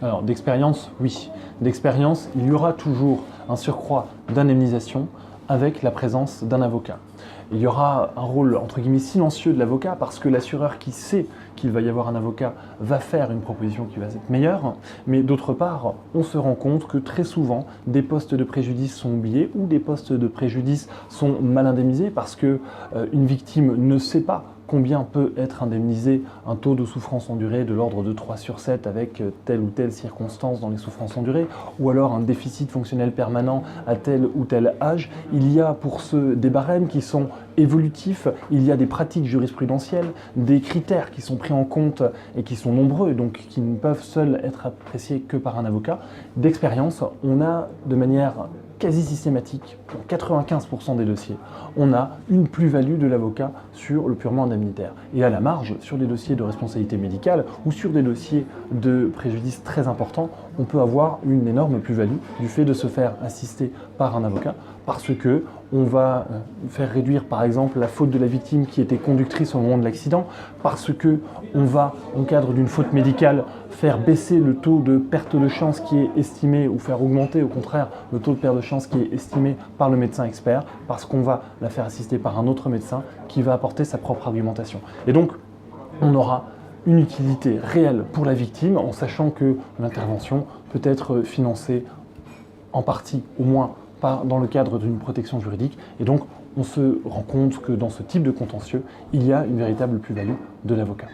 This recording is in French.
Alors, d'expérience, oui. D'expérience, il y aura toujours un surcroît d'indemnisation avec la présence d'un avocat. Il y aura un rôle, entre guillemets, silencieux de l'avocat parce que l'assureur qui sait qu'il va y avoir un avocat va faire une proposition qui va être meilleure. Mais d'autre part, on se rend compte que très souvent, des postes de préjudice sont oubliés ou des postes de préjudice sont mal indemnisés parce que une victime ne sait pas combien peut être indemnisé un taux de souffrance endurée de l'ordre de 3 sur 7 avec telle ou telle circonstance dans les souffrances endurées, ou alors un déficit fonctionnel permanent à tel ou tel âge. Il y a pour ceux des barèmes qui sont évolutifs, il y a des pratiques jurisprudentielles, des critères qui sont pris en compte et qui sont nombreux, donc qui ne peuvent seuls être appréciés que par un avocat. D'expérience, on a de manière quasi systématique, pour 95% des dossiers, on a une plus-value de l'avocat sur le purement indemnitaire. Et à la marge, sur des dossiers de responsabilité médicale ou sur des dossiers de préjudice très importants, on peut avoir une énorme plus-value du fait de se faire assister par un avocat parce que on va faire réduire par exemple la faute de la victime qui était conductrice au moment de l'accident, parce que on va, en cadre d'une faute médicale, faire baisser le taux de perte de chance qui est estimé, ou faire augmenter au contraire le taux de perte de chance qui est estimé par le médecin expert, parce qu'on va la faire assister par un autre médecin qui va apporter sa propre argumentation. Et donc, on aura une utilité réelle pour la victime en sachant que l'intervention peut être financée en partie, au moins, dans le cadre d'une protection juridique. Et donc, on se rend compte que dans ce type de contentieux, il y a une véritable plus-value de l'avocat.